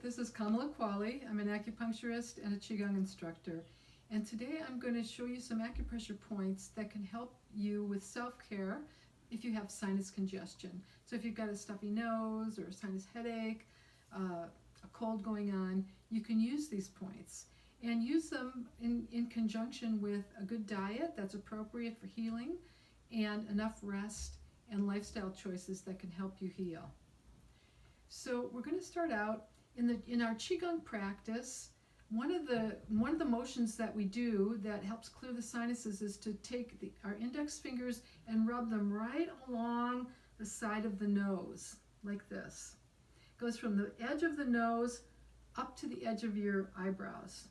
this is Kamala Quali. I'm an acupuncturist and a Qigong instructor. And today I'm going to show you some acupressure points that can help you with self-care if you have sinus congestion. So if you've got a stuffy nose or a sinus headache, a cold going on, you can use these points. And use them in conjunction with a good diet that's appropriate for healing and enough rest and lifestyle choices that can help you heal. So we're going to start out in our Qigong practice. One of the motions that we do that helps clear the sinuses is to take our index fingers and rub them right along the side of the nose, like this. It goes from the edge of the nose up to the edge of your eyebrows.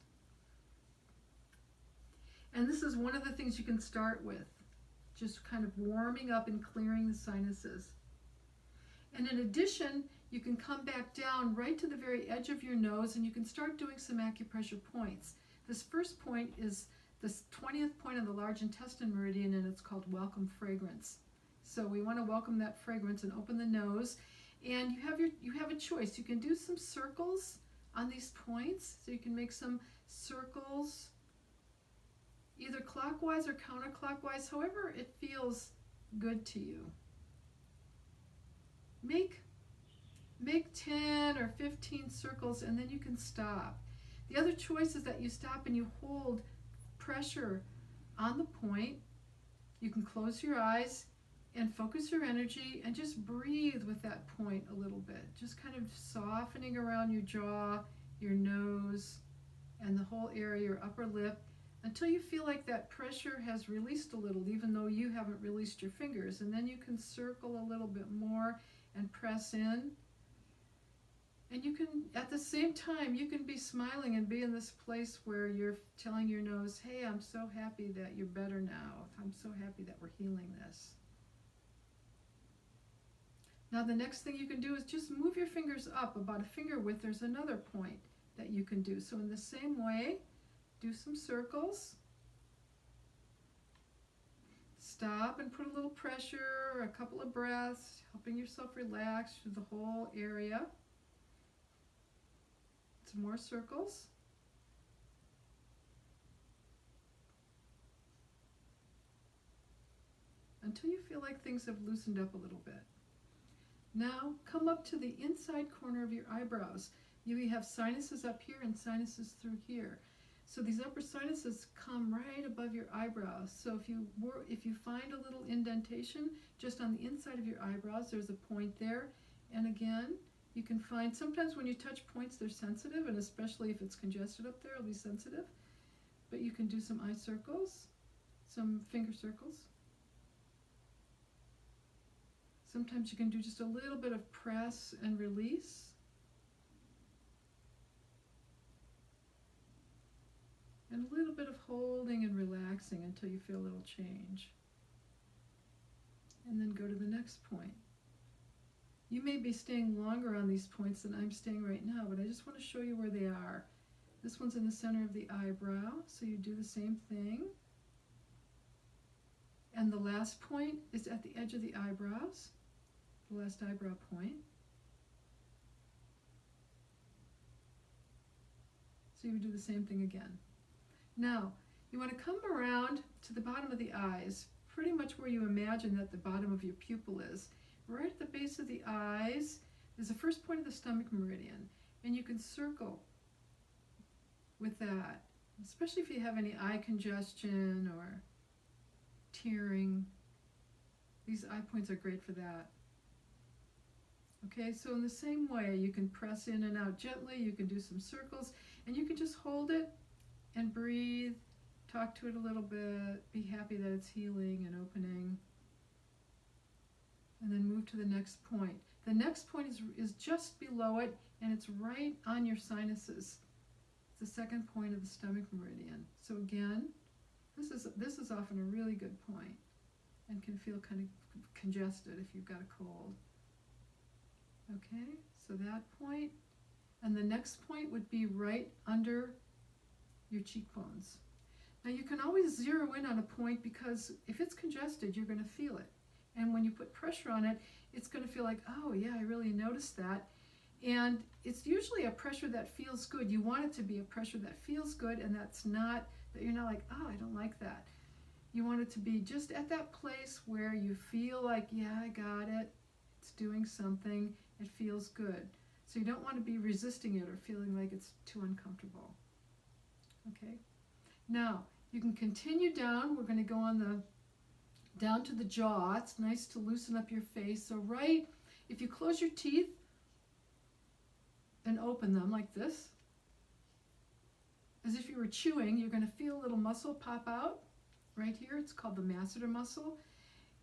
And this is one of the things you can start with, just kind of warming up and clearing the sinuses. And in addition, you can come back down right to the very edge of your nose and you can start doing some acupressure points. This first point is the 20th point of the large intestine meridian, and it's called welcome fragrance. So we want to welcome that fragrance and open the nose. And you have a choice. You can do some circles on these points. So you can make some circles either clockwise or counterclockwise, however it feels good to you. Make 10 or 15 circles and then you can stop. The other choice is that you stop and you hold pressure on the point. You can close your eyes and focus your energy and just breathe with that point a little bit. Just kind of softening around your jaw, your nose, and the whole area, your upper lip, until you feel like that pressure has released a little, even though you haven't released your fingers. And then you can circle a little bit more and press in. And you can, at the same time, you can be smiling and be in this place where you're telling your nose, hey, I'm so happy that you're better now. I'm so happy that we're healing this. Now the next thing you can do is just move your fingers up about a finger width. There's another point that you can do. So in the same way, do some circles. Stop and put a little pressure, a couple of breaths, helping yourself relax through the whole area. Some more circles. Until you feel like things have loosened up a little bit. Now come up to the inside corner of your eyebrows. You have sinuses up here and sinuses through here. So these upper sinuses come right above your eyebrows. So if you find a little indentation just on the inside of your eyebrows, there's a point there. And again, you can find, sometimes when you touch points, they're sensitive, and especially if it's congested up there, it'll be sensitive. But you can do some eye circles, some finger circles. Sometimes you can do just a little bit of press and release. And a little bit of holding and relaxing until you feel a little change. And then go to the next point. You may be staying longer on these points than I'm staying right now, but I just want to show you where they are. This one's in the center of the eyebrow, so you do the same thing. And the last point is at the edge of the eyebrows, the last eyebrow point. So you would do the same thing again. Now, you want to come around to the bottom of the eyes, pretty much where you imagine that the bottom of your pupil is. Right at the base of the eyes is the first point of the stomach meridian, and you can circle with that, especially if you have any eye congestion or tearing. These eye points are great for that. Okay, so in the same way, you can press in and out gently, you can do some circles, and you can just hold it and breathe, talk to it a little bit, be happy that it's healing and opening. And then move to the next point. The next point is just below it, and it's right on your sinuses. It's the second point of the stomach meridian. So again, this is often a really good point and can feel kind of congested if you've got a cold. Okay, so that point. And the next point would be right under your cheekbones. Now you can always zero in on a point because if it's congested, you're going to feel it. And when you put pressure on it, it's going to feel like, oh yeah, I really noticed that. And it's usually a pressure that feels good. You want it to be a pressure that feels good, and that you're not like, oh, I don't like that. You want it to be just at that place where you feel like, yeah, I got it. It's doing something. It feels good. So you don't want to be resisting it or feeling like it's too uncomfortable. Okay. Now, you can continue down. We're going to go down to the jaw. It's nice to loosen up your face. So if you close your teeth and open them like this, as if you were chewing, you're going to feel a little muscle pop out right here. It's called the masseter muscle.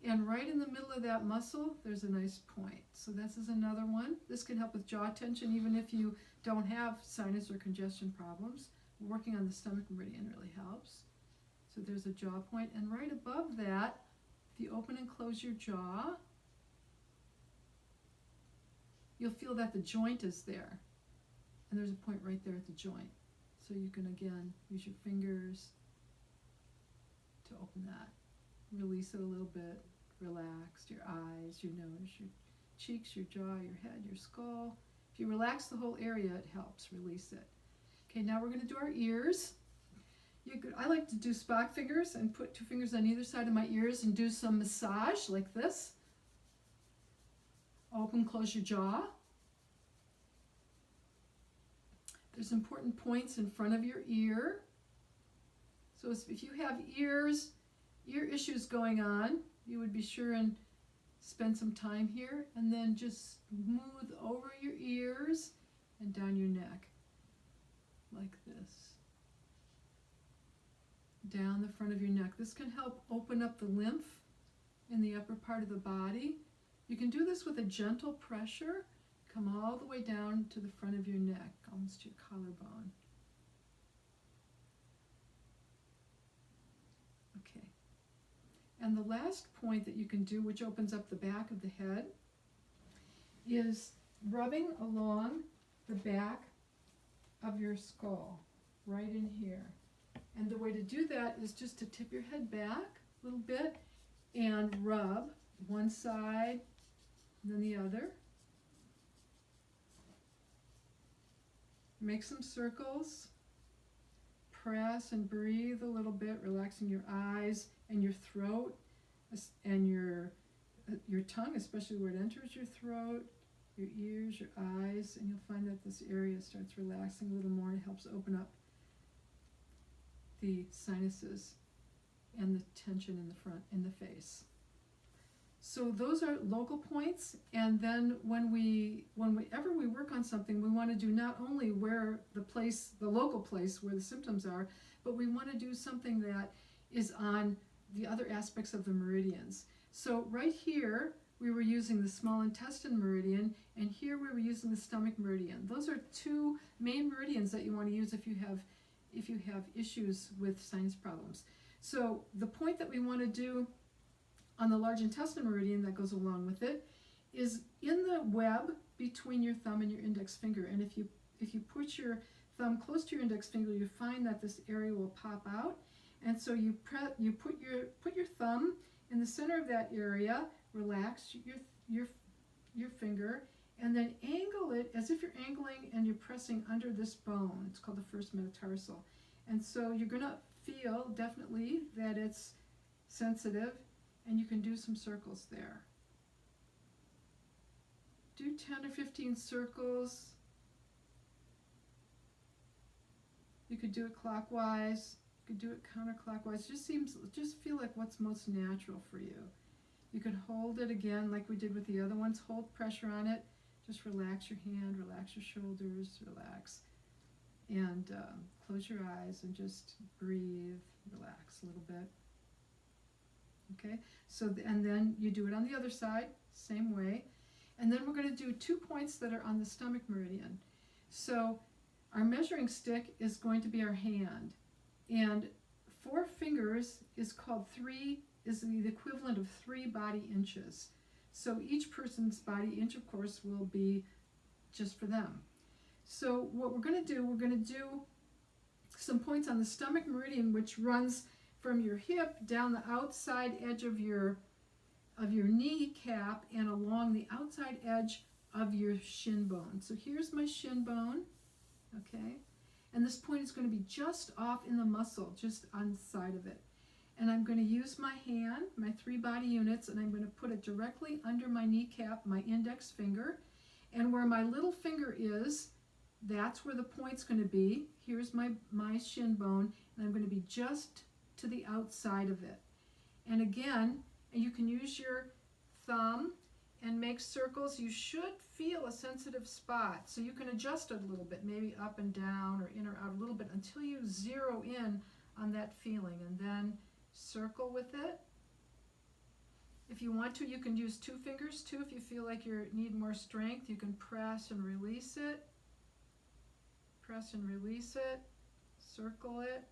And right in the middle of that muscle, there's a nice point. So this is another one. This can help with jaw tension even if you don't have sinus or congestion problems. Working on the stomach meridian really helps. So there's a jaw point. And right above that, if you open and close your jaw, you'll feel that the joint is there. And there's a point right there at the joint. So you can, again, use your fingers to open that. Release it a little bit. Relax your eyes, your nose, your cheeks, your jaw, your head, your skull. If you relax the whole area, it helps release it. Okay, now we're going to do our ears. I like to do Spock fingers and put 2 fingers on either side of my ears and do some massage like this. Open, close your jaw. There's important points in front of your ear. So if you have ear issues going on, you would be sure and spend some time here, and then just smooth over your ears and down your neck like this. Down the front of your neck. This can help open up the lymph in the upper part of the body. You can do this with a gentle pressure. Come all the way down to the front of your neck, almost to your collarbone. Okay. And the last point that you can do, which opens up the back of the head, is rubbing along the back of your skull, right in here. And the way to do that is just to tip your head back a little bit and rub one side and then the other. Make some circles. Press and breathe a little bit, relaxing your eyes and your throat and your tongue, especially where it enters your throat, your ears, your eyes, and you'll find that this area starts relaxing a little more. It helps open up the sinuses and the tension in the front, in the face. So those are local points, and then whenever we work on something, we want to do not only where the local place where the symptoms are, but we want to do something that is on the other aspects of the meridians. So right here, we were using the small intestine meridian, and here we were using the stomach meridian. Those are 2 main meridians that you want to use if you have issues with sinus problems. So the point that we want to do on the large intestine meridian that goes along with it is in the web between your thumb and your index finger. And if you put your thumb close to your index finger, you find that this area will pop out. And so you put your thumb in the center of that area, relax your finger, and then angle it as if you're angling and you're pressing under this bone. It's called the first metatarsal. And so you're going to feel definitely that it's sensitive, and you can do some circles there. Do 10 or 15 circles. You could do it clockwise. You could do it counterclockwise. Just feel like what's most natural for you. You could hold it again like we did with the other ones. Hold pressure on it. Just relax your hand, relax your shoulders, relax. And close your eyes and just breathe, relax a little bit. Okay, so and then you do it on the other side, same way. And then we're going to do 2 points that are on the stomach meridian. So our measuring stick is going to be our hand. And 4 fingers is the equivalent of 3 body inches. So each person's body inch, of course, will be just for them. So what we're going to do some points on the stomach meridian, which runs from your hip down the outside edge of your kneecap and along the outside edge of your shin bone. So here's my shin bone, okay? And this point is going to be just off in the muscle, just on the side of it. And I'm going to use my hand, my 3 body units, and I'm going to put it directly under my kneecap, my index finger. And where my little finger is, that's where the point's going to be. Here's my shin bone, and I'm going to be just to the outside of it. And again, you can use your thumb and make circles. You should feel a sensitive spot, so you can adjust it a little bit, maybe up and down or in or out a little bit until you zero in on that feeling, and then circle with it. If you want to, you can use 2 fingers too. If you feel like you need more strength, you can press and release it. Press and release it. Circle it.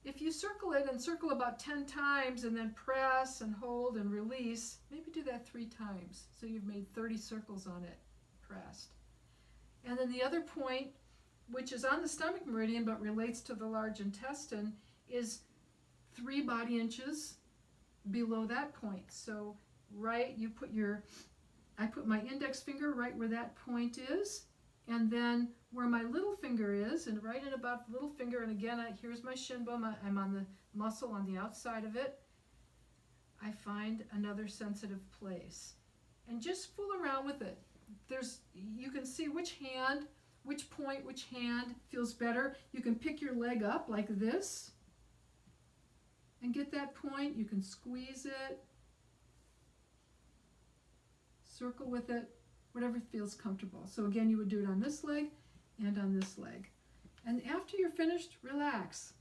If you circle it and circle about 10 times and then press and hold and release, maybe do that 3 times. So you've made 30 circles on it, pressed. And then the other point, which is on the stomach meridian but relates to the large intestine, is 3 body inches below that point. So I put my index finger right where that point is, and then where my little finger is, and right in about the little finger, and again, here's my shin bone, I'm on the muscle on the outside of it, I find another sensitive place. And just fool around with it. You can see which hand, which point, which hand feels better. You can pick your leg up like this and get that point. You can squeeze it, circle with it, whatever feels comfortable. So again, you would do it on this leg and on this leg. And after you're finished, relax.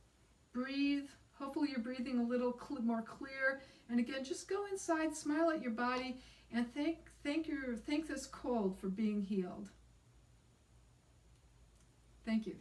Breathe. Hopefully you're breathing a little more clear. And again, just go inside, smile at your body, and thank this cold for being healed. Thank you.